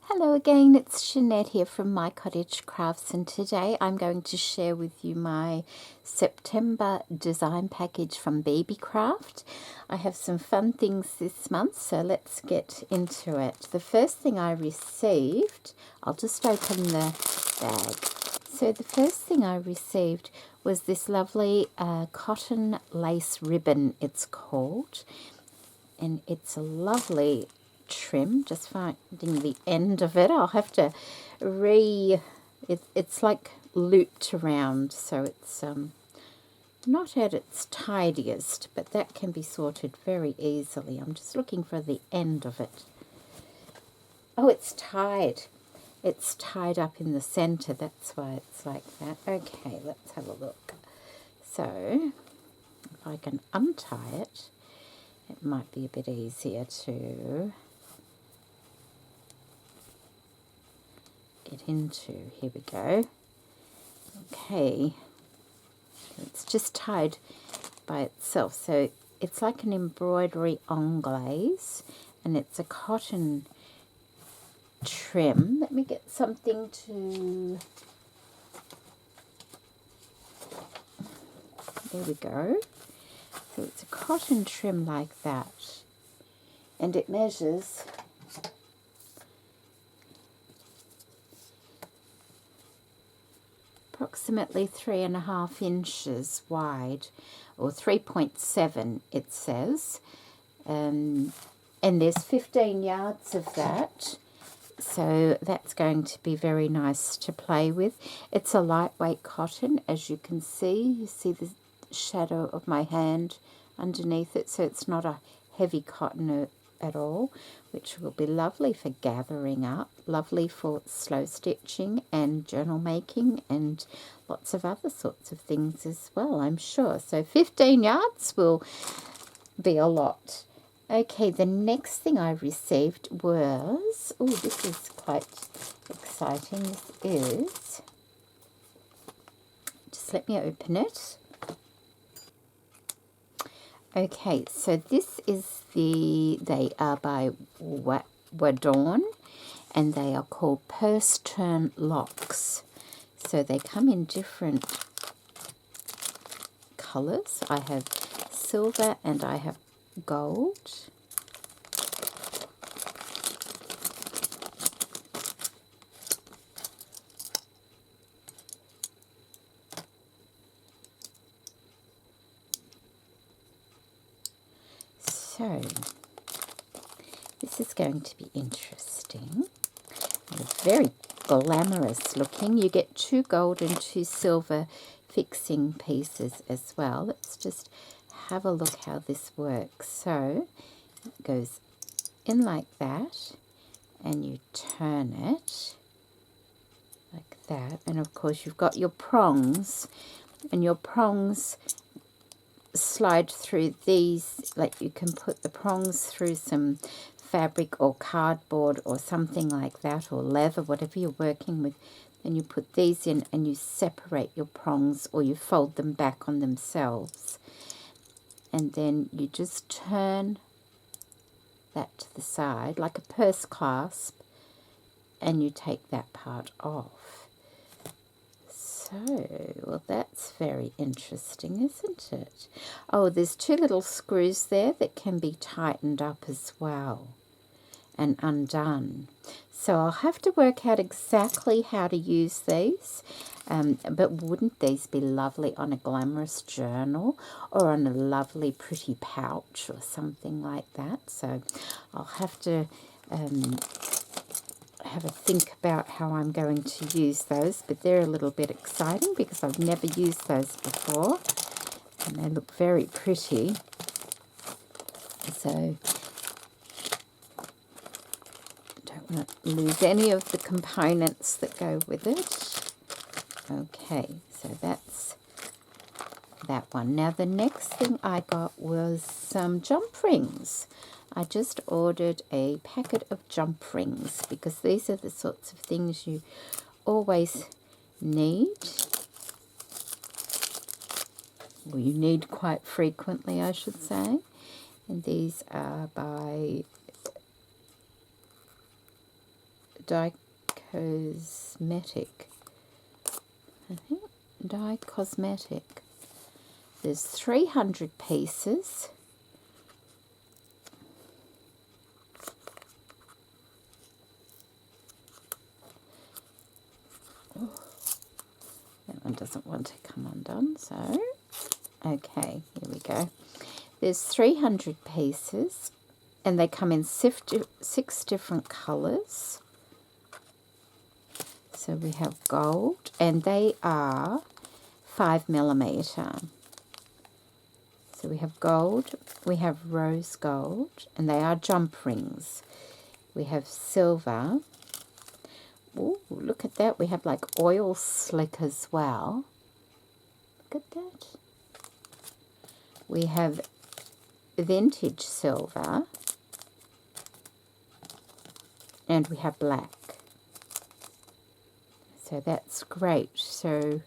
Hello again, it's Jeanette here from My Cottage Crafts, and today I'm going to share with you my September design package from Beebeecraft. I have some fun things this month, so let's get into it. The first thing I received, I'll just open the bag. So the first thing I received was this lovely cotton lace ribbon, it's called, and it's a lovely trim. Just finding the end of it. I'll have to it's like looped around, so it's not at its tidiest, but that can be sorted very easily. I'm just looking for the end of it. Oh, it's tied. It's tied up in the center, that's why it's like that. Okay, let's have a look. So if I can untie it, it might be a bit easier to get into. Here we go. Okay, it's just tied by itself, so it's like an embroidery anglaise, and it's a cotton trim. Let me get something to... There we go. So it's a cotton trim like that, and it measures approximately 3.5 inches wide, or 3.7 it says, and there's 15 yards of that, so that's going to be very nice to play with. It's a lightweight cotton, as you can see. You see the shadow of my hand underneath it, so it's not a heavy cotton at all, which will be lovely for gathering up, lovely for slow stitching and journal making and lots of other sorts of things as well, I'm sure. So 15 yards will be a lot. Okay, the next thing I received was, oh, this is quite exciting. This is, just let me open it. Okay, so this is they are by Wadorn, and they are called purse turn locks. So they come in different colours. I have silver and I have gold. So this is going to be interesting. It's very glamorous looking. You get 2 gold and 2 silver fixing pieces as well. Let's just have a look how this works. So it goes in like that, and you turn it like that, and of course you've got your prongs, and your prongs slide through these, like you can put the prongs through some fabric or cardboard or something like that, or leather, whatever you're working with. Then you put these in and you separate your prongs, or you fold them back on themselves, and then you just turn that to the side like a purse clasp, and you take that part off. So, well, that's very interesting, isn't it? Oh, there's 2 little screws there that can be tightened up as well and undone. So I'll have to work out exactly how to use these. But wouldn't these be lovely on a glamorous journal or on a lovely pretty pouch or something like that? So I'll have to have a think about how I'm going to use those, but they're a little bit exciting because I've never used those before, and they look very pretty. So I don't want to lose any of the components that go with it. Okay, so that's that one. Now the next thing I got was some jump rings. I just ordered a packet of jump rings because these are the sorts of things you always need, or you need quite frequently, I should say. And these are by cosmetic. I think dye cosmetic. There's 300 pieces. Oh, that one doesn't want to come undone, so okay, here we go. There's 300 pieces, and they come in 6 different colours. So we have gold, and they are 5mm. So we have gold, we have rose gold, and they are jump rings. We have silver. Ooh, look at that. We have like oil slick as well. Look at that. We have vintage silver, and we have black. So that's great. So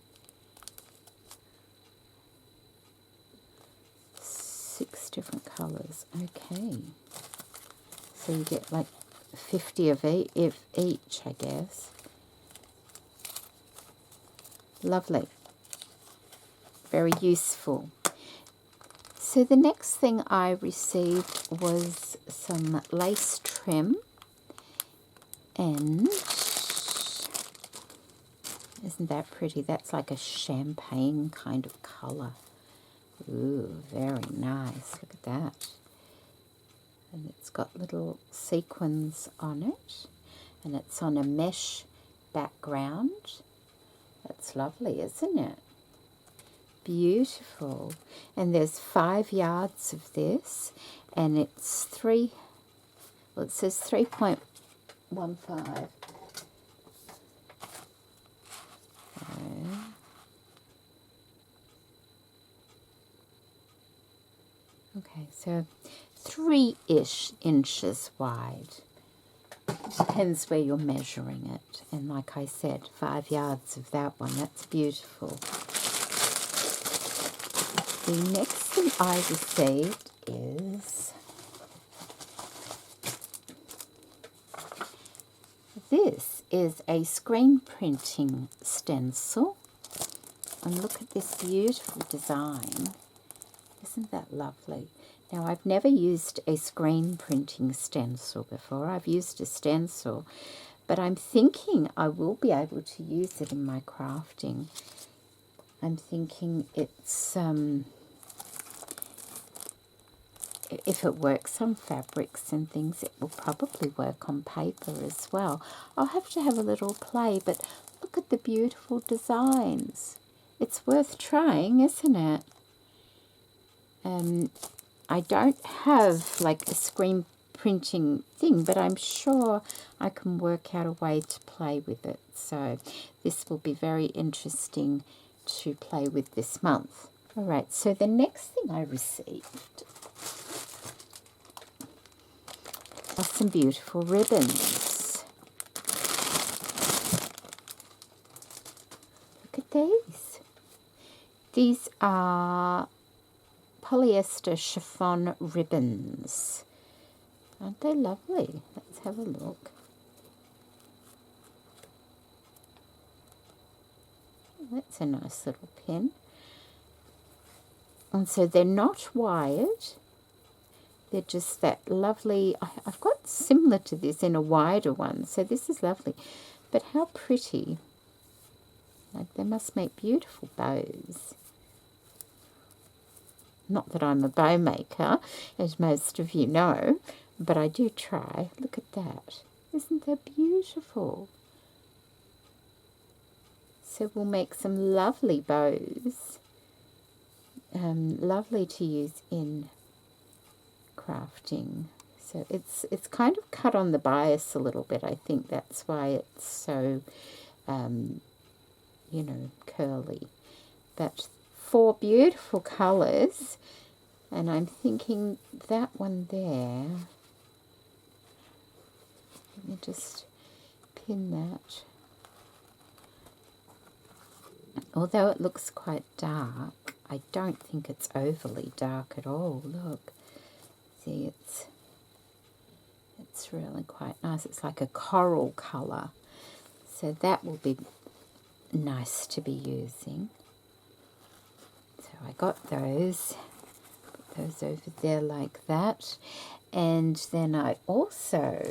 6 different colours. Okay. So you get like 50 of each, I guess. Lovely. Very useful. So the next thing I received was some lace trim, and isn't that pretty? That's like a champagne kind of colour. Ooh, very nice. Look at that. And it's got little sequins on it, and it's on a mesh background. That's lovely, isn't it? Beautiful. And there's 5 yards of this, and it's it says 3.15. Okay, so 3-ish inches wide. Depends where you're measuring it. And like I said, 5 yards of that one. That's beautiful. The next thing I received is this is a screen printing stencil. And look at this beautiful design. Isn't that lovely? Now, I've never used a screen printing stencil before. I've used a stencil, but I'm thinking I will be able to use it in my crafting. I'm thinking it's, if it works on fabrics and things, it will probably work on paper as well. I'll have to have a little play, but look at the beautiful designs. It's worth trying, isn't it? I don't have like a screen printing thing, but I'm sure I can work out a way to play with it. So this will be very interesting to play with this month. All right, so the next thing I received are some beautiful ribbons. Look at these. These are polyester chiffon ribbons. Aren't they lovely? Let's have a look. That's a nice little pin. And so they're not wired. They're just that lovely. I've got similar to this in a wider one, so this is lovely. But how pretty. Like, they must make beautiful bows. Not that I'm a bow maker, as most of you know, but I do try. Look at that. Isn't that beautiful? So we'll make some lovely bows. Lovely to use in crafting. So it's kind of cut on the bias a little bit. I think that's why it's so, you know, curly. But 4 beautiful colours, and I'm thinking that one there, let me just pin that. Although it looks quite dark, I don't think it's overly dark at all. Look, see, it's That's really quite nice. It's like a coral colour. So that will be nice to be using. So I got those. Put those over there like that. And then I also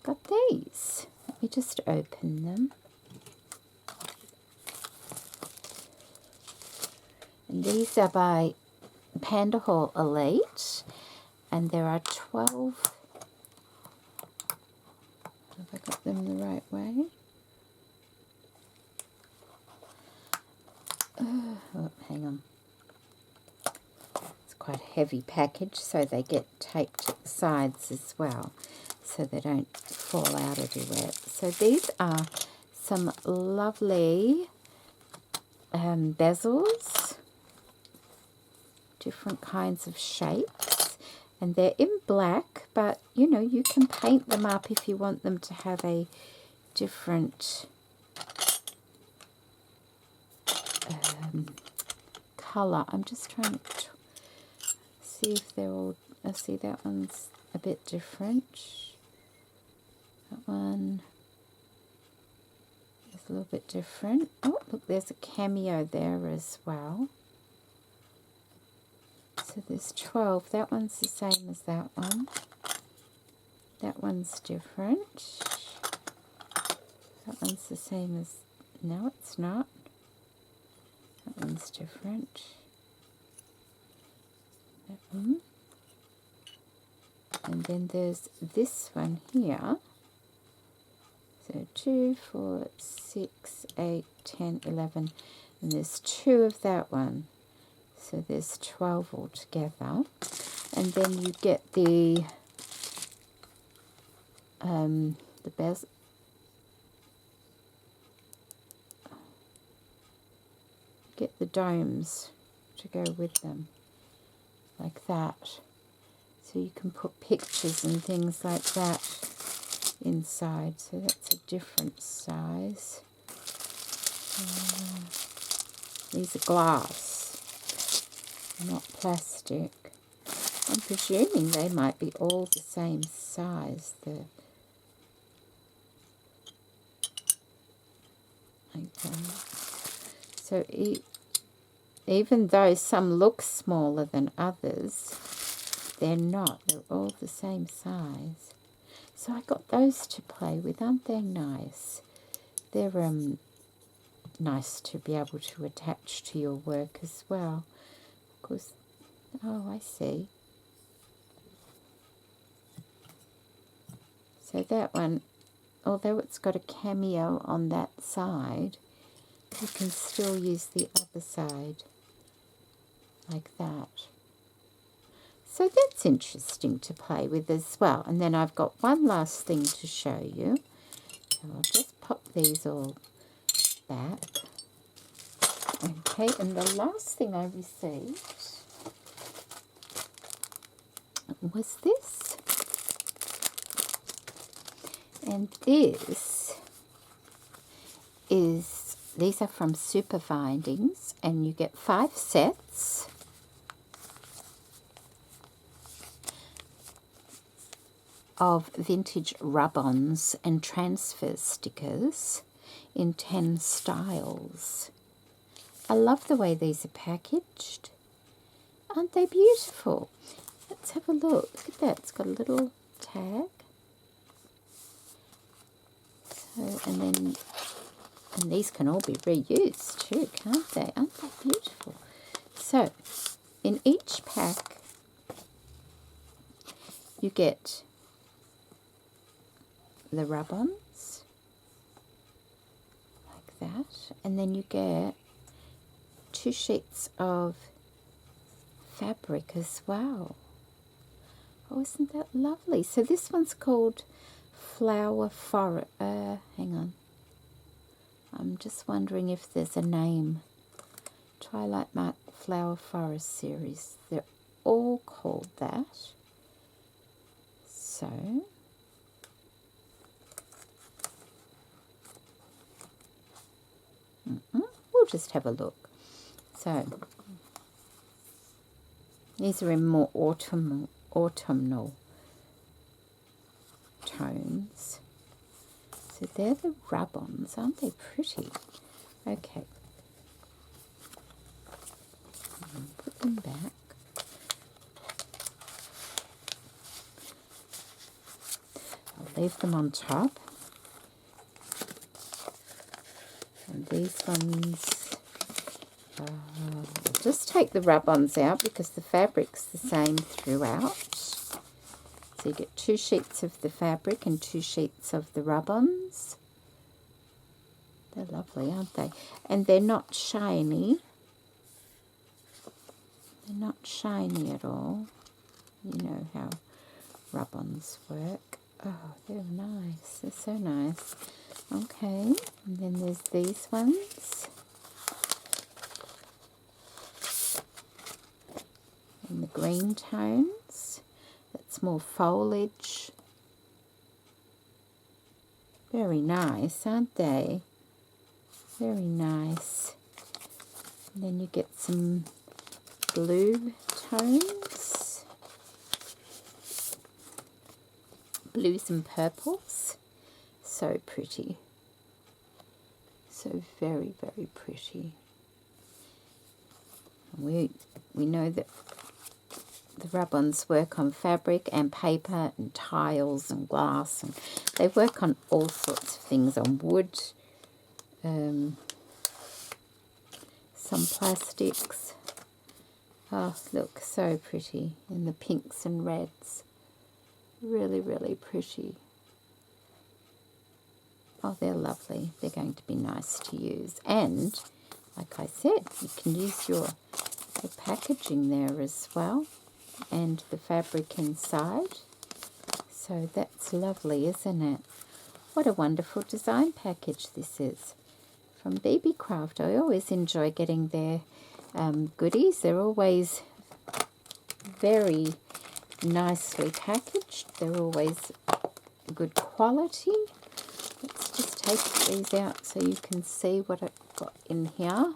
got these. Let me just open them. And these are by Panda Hall Elite. And there are 12. Have I got them the right way? Oh, hang on. It's quite a heavy package, so they get taped at the sides as well, so they don't fall out everywhere. So these are some lovely bezels, different kinds of shapes, and they're in black, but you know, you can paint them up if you want them to have a different colour. I'm just trying to see if they're all, I see that one's a bit different. That one is a little bit different. Oh, look, there's a cameo there as well. So there's 12. That one's the same as that one. That one's different. That one's the same as, no, it's not. That one's different. That one. And then there's this one here. So 2, 4, 6, 8, 10, 11. And there's 2 of that one. So there's 12 altogether. And then you get the bezel. Get the domes to go with them, like that. So you can put pictures and things like that inside. So that's a different size. These are glass, not plastic. I'm presuming they might be all the same size. So even though some look smaller than others, they're not. They're all the same size. So I got those to play with. Aren't they nice? They're nice to be able to attach to your work as well. Of course, oh, I see. So that one, although it's got a cameo on that side, you can still use the other side like that. So that's interesting to play with as well. And then I've got one last thing to show you. So I'll just pop these all back. Okay, and the last thing I received was this. And this is, these are from Super Bindings, and you get 5 sets. Of vintage rub-ons and transfer stickers in 10 styles. I love the way these are packaged. Aren't they beautiful? Let's have a look. Look at that. It's got a little tag. So, and these can all be reused too, can't they? Aren't they beautiful? So, in each pack, you get the rub-ons like that, and then you get 2 sheets of fabric as well. Oh, isn't that lovely? So this one's called Flower Forest. Hang on, I'm just wondering if there's a name. Twilight Mark Flower Forest series. They're all called that. So we'll just have a look. So these are in more autumnal tones. So they're the rub-ons. Aren't they pretty? Okay. Put them back. I'll leave them on top. And these ones, I'll just take the rub-ons out because the fabric's the same throughout. So you get 2 sheets of the fabric and 2 sheets of the rub-ons. They're lovely, aren't they? And they're not shiny. They're not shiny at all. You know how rub-ons work. Oh, they're nice. They're so nice. Okay, and then there's these ones. In the green tones. That's more foliage. Very nice, aren't they? Very nice. And then you get some blue tones. Blues and purples. So pretty. So very, very pretty. We know that the rub-ons work on fabric and paper and tiles and glass, and they work on all sorts of things, on wood, some plastics. Oh, look, so pretty in the pinks and reds. Really, really pretty. Oh, they're lovely. They're going to be nice to use. And, like I said, you can use your packaging there as well. And the fabric inside. So that's lovely, isn't it? What a wonderful design package this is. From Beebeecraft. I always enjoy getting their goodies. They're always very nicely packaged. They're always good quality. Let's just take these out so you can see what I've got in here.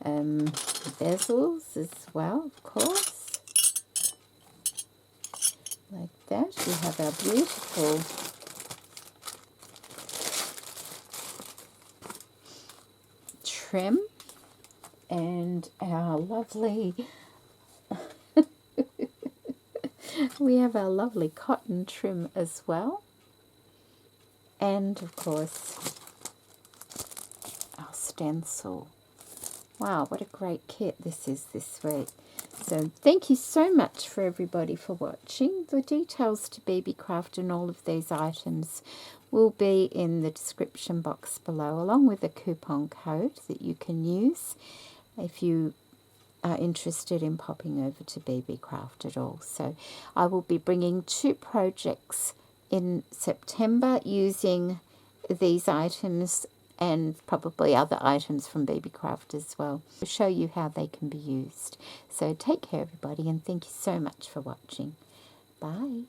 Bezels as well, of course. Like that. We have our beautiful trim and our lovely we have our lovely cotton trim as well, and of course our stencil. Wow, what a great kit this is this week. So thank you so much for everybody for watching. The details to Beebeecraft and all of these items will be in the description box below, along with a coupon code that you can use if you are interested in popping over to Beebeecraft at all. So I will be bringing 2 projects in September using these items and probably other items from Beebeecraft as well, to show you how they can be used. So take care everybody, and thank you so much for watching. Bye.